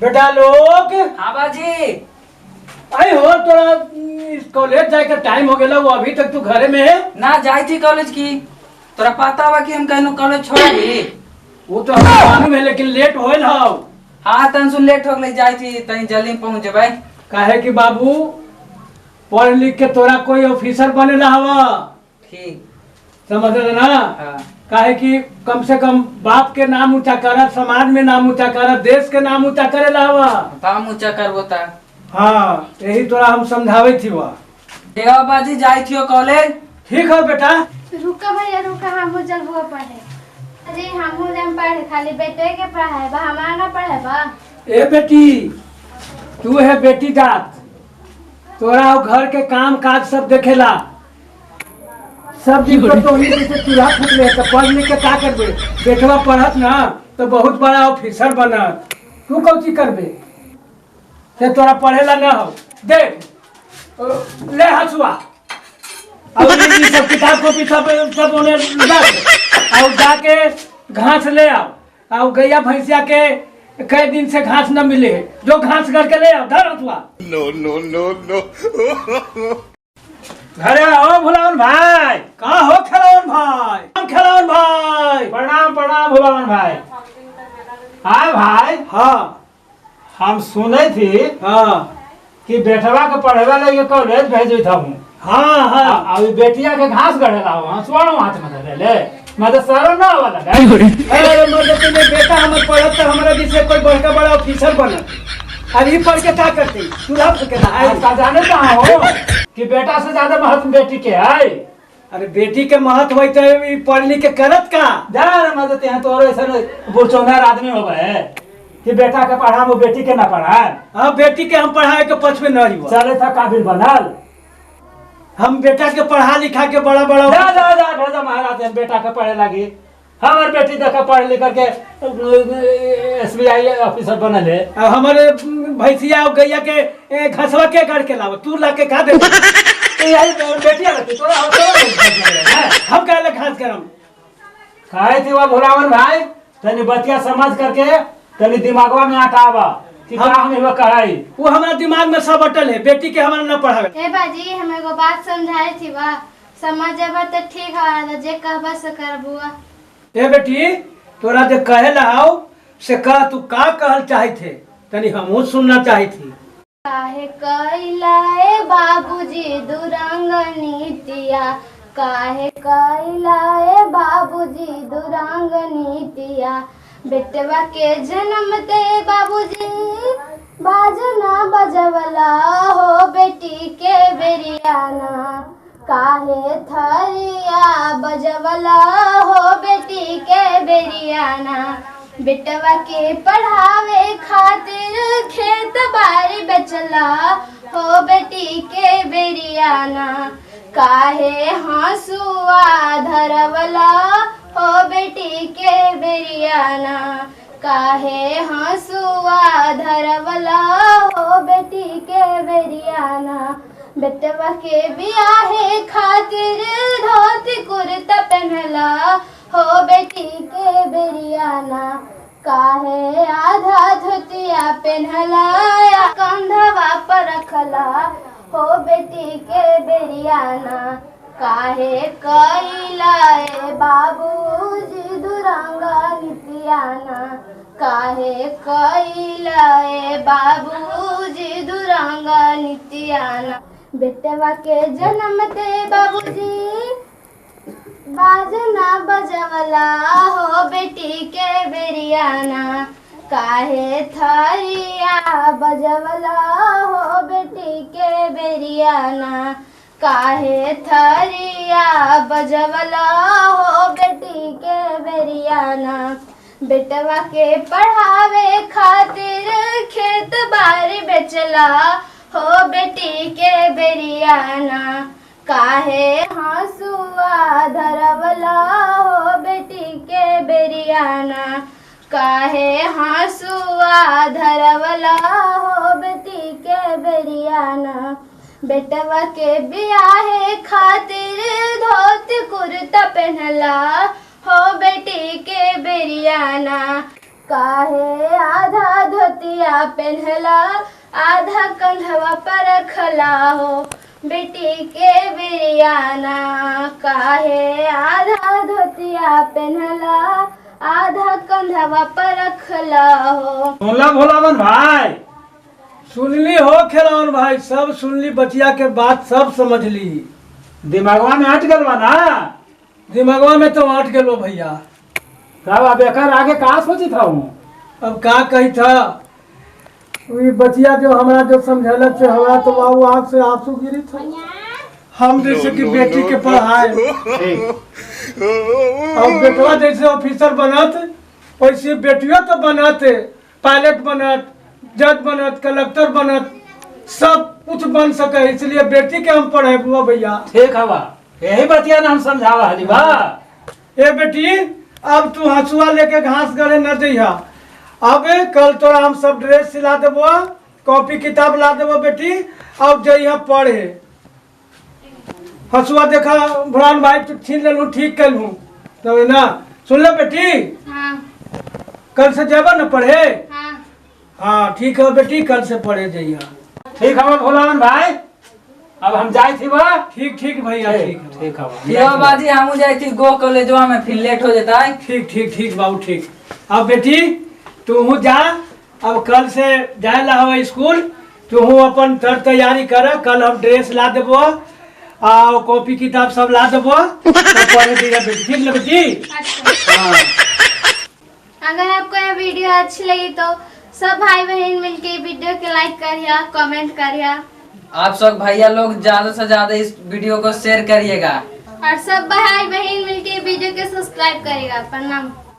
बेटा लोग। हाँ बाजी। अरे हो तोरा कॉलेज जाए का टाइम हो गया, वो अभी तक तू घरे में है? ना जाई थी कॉलेज की। तोरा पता बा कि हम कहनो कॉलेज छोड़ दी। वो तो हमें मालूम है, लेकिन लेट होल हौ। हाँ तन सुन लेट हो गई, जाई थी तनी जल्दी पहुंच जेबै। काहे कि बाबू पढ़ लिख के तोरा कोई ऑफिसर बने हवा। ठीक। समझ रहे ना? हाँ। काहे कि कम से कम बाप के नाम ऊंचा करत, समाज में नाम ऊंचा करत, देश के नाम ऊंचा करे हवा। काम ऊंचा करबो ता। हाँ यही तोरा हम समझावे थी। वह देवा बाजी जाई थियो कॉलेज। ठीक है बेटा। रुका भैया रुका, हमहू चलबो पढ़े। अरे हमहू जम पढ़े, खाली बेटे के पढ़ाए बा, हमारा ना पढ़े बा। ए बेटी, तू है बेटी जात, तोरा घर के काम काज सब देखेला, सब दिक्कत तो से चूल्हा फूक ले तो पढ़ लिख के का करबे? बेटवा पढ़त ना तो बहुत बड़ा ऑफिसर बनत, तू कौची करबे? से तोरा पढ़ेला ना हो। देख ले हसुआ और ये सब किताब कॉपी सब उन्हें रख और जाके घास ले आओ। और गैया भैंसिया के कई दिन से घास न मिले, जो घास करके ले आओ। धर हसुआ। No no no no. घरे आओ भुलावन भाई। कहाँ हो खिलावन भाई? खिलावन भाई प्रणाम प्रणाम भुलावन भाई। हाँ भाई। हाँ हम सुने थी हाँ कि बेटवा के पढ़ेवा लगे कॉलेज भेजे था हूँ। हाँ हाँ अभी बेटिया के घास गढ़ेला हुआ सुवाणो हाथ में धरे ले मैं तो सारा ना वाला अरे मर्द तेरे बेटा हमर पढ़त तो हमारा जिससे कोई बड़का बड़ा ऑफिसर बनत। अभी पढ़ के क्या करती? चूल्हा फूकेला है? का जाने कहाँ हो कि बेटा से ज्यादा महत्व बेटी के है। अरे बेटी के महत्व होई तो पढ़ लिख के करत का? जा रे मदद यहाँ तो ऐसा बुरचौनार आदमी हो गए कि बेटा के पढ़ा वो बेटी के ना पढ़ाए। हाँ बेटी के हम पढ़ाए के पछुए न रही। चले था काबिल बनल। हम बेटा के पढ़ा लिखा के बड़ा बड़ा जा जा जा भेजा महाराज बेटा के पढ़े लगी। हमार बेटी देखा पढ़ लिख करके SBI ऑफिसर बनल है। हमारे भैंसिया और गैया के घसवा के काट के लाव, तू ला के खा दे। बेटिया लगती तोरा हम कहले घास करम खाए थी वह भुलावन भाई। तनी बतिया समझ करके तनी दिमागवा में आटावा कि का हम एगो कराई। वो हमारा दिमाग में सब अटल है, बेटी के हमारा न पढ़ावे। ए बाजी हमें एगो बात समझाई थी बा, समझ जेबा तो ठीक है, जे कहबा से करबुआ। ए बेटी, तोरा जो कहे लाओ से कह, तू का कहल चाहे थे तनी हमहू सुनना चाही थी। काहे कैलाए बाबूजी दुरंग नीतिया, काहे कैलाए बाबूजी दुरंग नीतिया। बेटवा के जन्म ते बाबूजी बाजना बजवला हो, बेटी के बेरियाना काहे थरिया बजवला हो, बेटी के बेरियाना। बेटवा के पढ़ावे खातिर खेत बाड़ी बेचला हो, बेटी के बेरियाना काहे हंसुआ धरवला हो, बेटी के बेरियाना काहे हंसुआ धरवला हो, बेटी के बेरियाना। बेटवा के बियाहे खातिर धोती कुर्ता पहनला हो, बेटी के बेरियाना काहे आधा धोतिया पहनला कंधवा पर रखला हो, बेटी के बेरियाना काहे कैलाए बाबूजी दुरंगा नीतियाना, काहे कैलाए बाबूजी दुरंगा नीतियाना। बेटवा के जन्म ते बाबूजी बाजना बजवला हो, बेटी के बेरियाना काहे थरिया बजवला हो, बेटी के बेरियाना काहे थरिया बजवला हो, बेटी के बेरियाना। बेटवा के पढ़ावे खातिर खेत बाड़ी बेचला हो, बेटी के बेरियाना काहे हंसुआ धरवला हो, बेटी के बेरियाना काहे हंसुआ धरवला हो, बेटी के बेरियाना। बेटवा के बियाहे खातिर धोती कुर्ता पहनला हो, बेटी के बेरियाना काहे आधा धोतिया पहनला आधा कंधवा पर रखला हो बेटी के बिरियाना काहे आधा धोतिया पहनला आधा कंधवा पर रखला हो। सुनला भोलावन भाई? सुनली हो खेलौन भाई, सब सुनली, बचिया के बात सब समझ ली। दिमागवा में हट गल बा ना? दिमागवा में तो हट गेलो भैया। तब अब एकर आगे का सोची था हूँ? अब का कही था, वही बचिया जो हमरा जो समझलक से हमरा तो बाबू आँख से आंसू गिरी था। हम जैसे कि बेटी के पढ़ाए और बेटवा जैसे ऑफिसर बनत वैसे बेटियों तो बनत, पायलट बनत, जज बनत, कलेक्टर बनत, सब कुछ बन सके, इसलिए बेटी के हम पढ़े बुआ भैया। ठीक हवा, यही बतिया ना हम समझावा हनी बा। ए बेटी अब तू हंसुआ लेके घास गड़े न जइहा। अब कल तोरा हम सब ड्रेस सिला देबो, कॉपी किताब ला देबो बेटी, अब जइहा पढ़े। हंसुआ देखा भुरान भाई तू छीन लेलू, ठीक कैलू तो ना। सुन ले बेटी, हाँ कल से जेबा न पढ़े? हाँ हाँ ठीक है बेटी, कल से पढ़े जइहा। ठीक हवा भोलावन भाई, अब हम जाए थी बा। ठीक ठीक भैया, ठीक है। ठीक हवा। यो बाजी हमू जाई थी गो कॉलेजवा में, फिर लेट हो जाता है। ठीक ठीक ठीक बाबू ठीक। अब बेटी तू जा, अब कल से जाए ला हो स्कूल, तू अपन तर तैयारी कर, कल हम ड्रेस ला देबो और कॉपी किताब सब ला देबो तो पढ़े दिया बेटी, ठीक ना बेटी? अच्छा। हाँ। अगर आपको यह वीडियो अच्छी लगी तो सब भाई बहन मिलके वीडियो के लाइक करिए, कमेंट करिए आप सब भैया लोग ज्यादा से ज्यादा इस वीडियो को शेयर करिएगा। और सब भाई बहन मिलके वीडियो के सब्सक्राइब करिएगा। प्रणाम।